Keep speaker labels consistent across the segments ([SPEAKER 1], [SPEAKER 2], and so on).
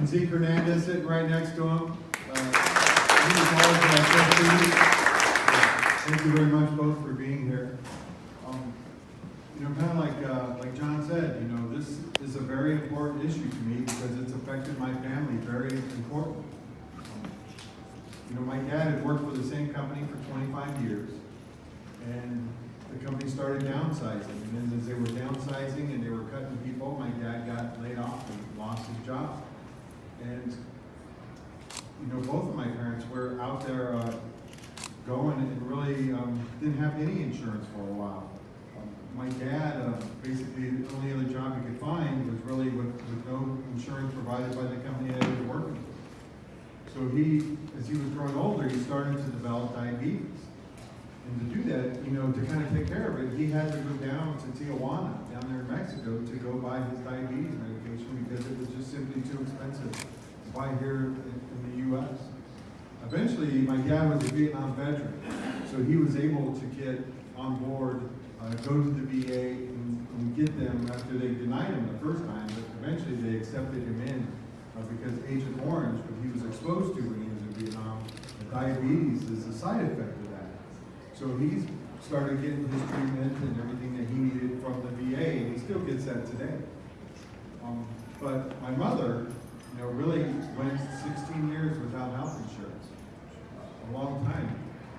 [SPEAKER 1] Cicneros sitting right next to him. He was always my trustee. Thank you very much both for being here. Kind of like John said, this is a very important issue to me because it's affected my family very important. My dad had worked for the same company for 25 years, and the company started downsizing. And then as they were downsizing and they were cutting people, my dad got laid off and lost his job. And both of my parents were out there going and really didn't have any insurance for a while. My dad, basically the only other job he could find was really with no insurance provided by the company that he was working for. So as he was growing older, he started to develop diabetes. And to do that, to kind of take care of it, he had to go down to Tijuana, down there in Mexico, to go buy his diabetes medication because it was just simply too expensive to buy here in the U.S. Eventually, my dad was a Vietnam veteran, so he was able to get on board, go to the VA and get them after they denied him the first time, but eventually they accepted him in because Agent Orange, what he was exposed to when he was in Vietnam, diabetes is a side effect of that. So he started getting his treatment and everything that he needed from the VA, and he still gets that today. But my mother, really went 16 years without health insurance, a long time.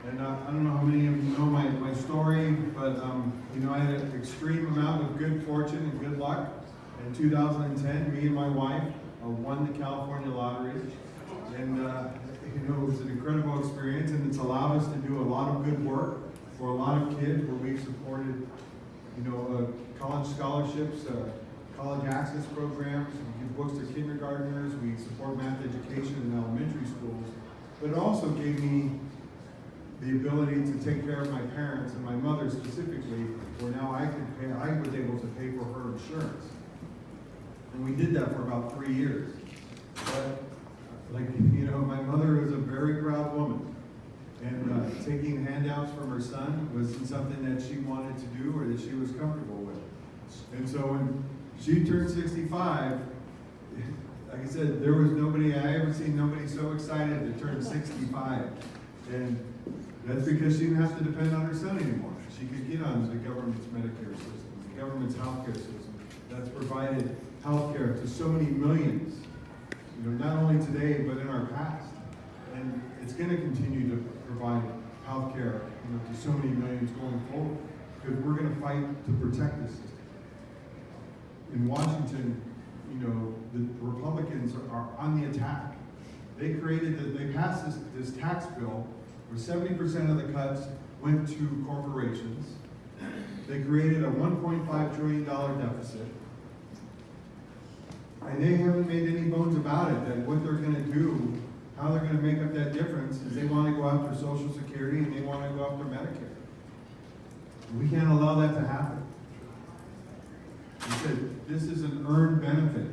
[SPEAKER 1] And I don't know how many of you know my story, but I had an extreme amount of good fortune and good luck. In 2010, me and my wife won the California lottery, and it was an incredible experience, and it's allowed us to do a lot of good work for a lot of kids where we've supported, college scholarships, college access programs, we give books to kindergartners, we support math education in elementary schools, but it also gave me the ability to take care of my parents and my mother specifically, where now I was able to pay for her insurance. And we did that for about 3 years. But, my mother was a very proud woman. And taking handouts from her son wasn't something that she wanted to do or that she was comfortable with. And so when she turned 65, like I said, there was I ever seen nobody so excited to turn 65. And that's because she didn't have to depend on her son anymore. She could get on the government's Medicare system, the government's healthcare system that's provided healthcare to so many millions, not only today, but in our past. And it's going to continue to provide healthcare, to so many millions going forward, because we're going to fight to protect this system. In Washington, the Republicans are on the attack. They passed this tax bill where 70% of the cuts went to corporations. They created a $1.5 trillion deficit. And they haven't made any bones about it, that what they're going to do, how they're going to make up that difference, is they want to go after Social Security and they want to go after Medicare. We can't allow that to happen. He said, this is an earned benefit.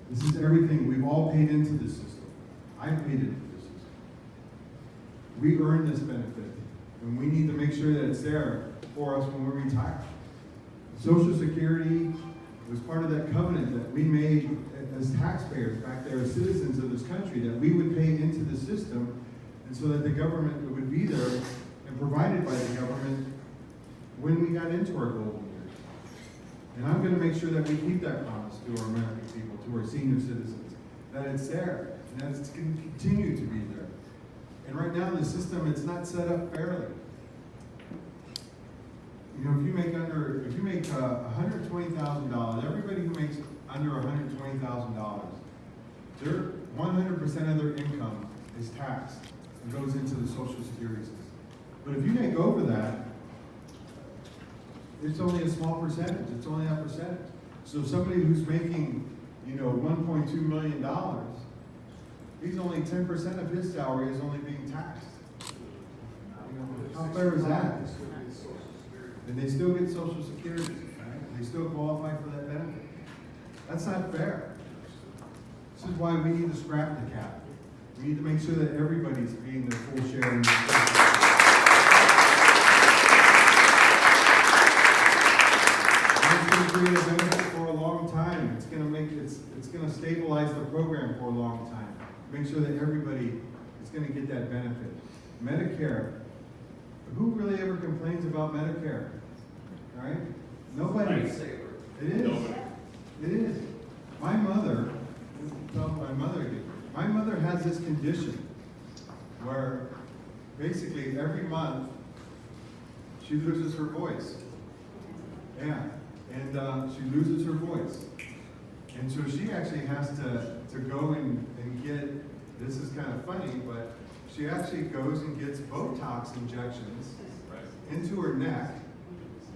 [SPEAKER 1] This is everything. We've all paid into this system. I paid into this system. We earn this benefit, and we need to make sure that it's there for us when we retire. Social Security was part of that covenant that we made as taxpayers back there, as citizens of this country, that we would pay into the system, and so that the government would be there and provided by the government when we got into our golden years. And I'm going to make sure that we keep that promise to our American people, to our senior citizens, that it's there, and that it's going to continue to be there. And right now, the system, it's not set up fairly. If you make $120,000, everybody who makes under $120,000, 100% of their income is taxed and goes into the Social Security system. But if you make over that, it's only a small percentage. It's only that percentage. So somebody who's making, $1.2 million, he's only 10% of his salary is only being taxed. How fair is that? And they still get Social Security, right? They still qualify for that benefit. That's not fair. This is why we need to scrap the cap. We need to make sure that everybody's paying their full share in the system. It's going to create a benefit for a long time. It's going to make it's it's gonna stabilize the program for a long time. Make sure that everybody is gonna get that benefit. Medicare. Who really ever complains about Medicare? All right? Nobody.
[SPEAKER 2] Lifesaver.
[SPEAKER 1] It is.
[SPEAKER 2] Nobody.
[SPEAKER 1] It is. My mother has this condition where basically every month she loses her voice. Yeah, and she loses her voice. And so she actually has to go and get, this is kind of funny, but she actually goes and gets Botox injections into her neck,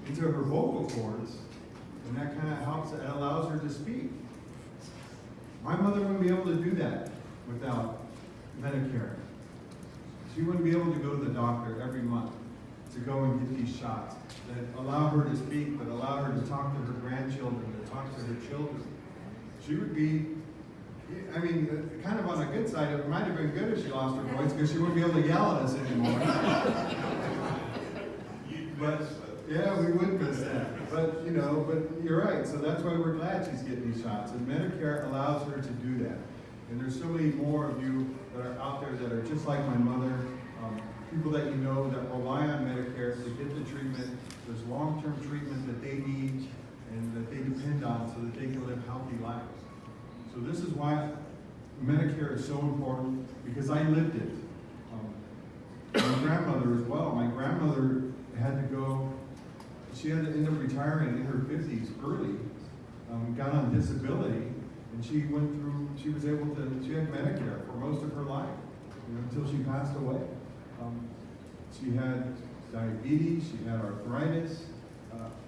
[SPEAKER 1] into her vocal cords, and that kind of helps, it allows her to speak. My mother wouldn't be able to do that without Medicare. She wouldn't be able to go to the doctor every month to go and get these shots that allow her to speak, but allow her to talk to her grandchildren, to talk to her children. She would be, I mean, kind of on a good side, it might have been good if she lost her voice because she wouldn't be able to yell at us anymore. But yeah, we would miss that. But you know, but you're right. So that's why we're glad she's getting these shots. And Medicare allows her to do that. And there's so many more of you that are out there that are just like my mother, people that you know that rely on Medicare to get the treatment. There's long-term treatment that they need and that they depend on so that they can live healthy lives. So this is why Medicare is so important, because I lived it. My grandmother as well. My grandmother had to go, she had to end up retiring in her 50s early, got on disability, and she went through, she was able to, she had Medicare for most of her life, you know, until she passed away. She had diabetes, she had arthritis,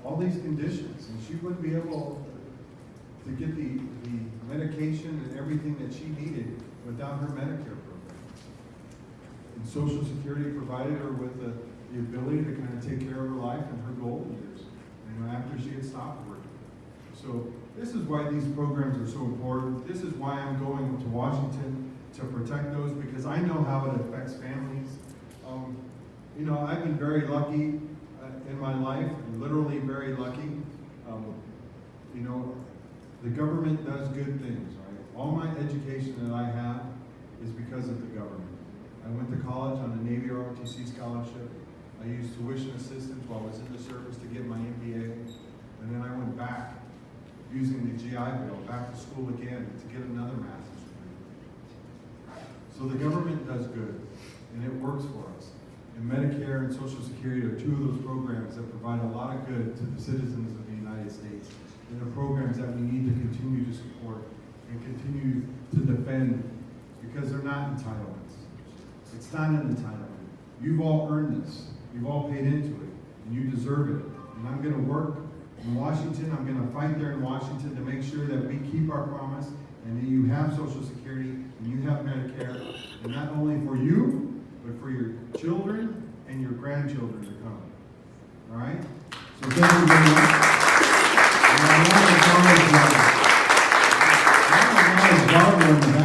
[SPEAKER 1] all these conditions, and she wouldn't be able to get the medication and everything that she needed without her Medicare program. And Social Security provided her with the ability to kind of take care of her life in her golden years, you know, after she had stopped working. So this is why these programs are so important. This is why I'm going to Washington to protect those, because I know how it affects families. You know, I've been very lucky in my life, literally very lucky. You know, the government does good things, right? All my education that I have is because of the government. I went to college on a Navy ROTC scholarship. I used tuition assistance while I was in the service to get my MBA. And then I went back using the GI Bill, back to school again to get another master's degree. So the government does good, and it works for us. And Medicare and Social Security are two of those programs that provide a lot of good to the citizens of the United States. And they're programs that we need to continue to support and continue to defend, because they're not entitlements. It's not an entitlement. You've all earned this. You've all paid into it, and you deserve it. And I'm going to work in Washington. I'm going to fight there in Washington to make sure that we keep our promise and that you have Social Security and you have Medicare, and not only for you, but for your children and your grandchildren to come. All right? So thank you very much. And I want to acknowledge Barbara in the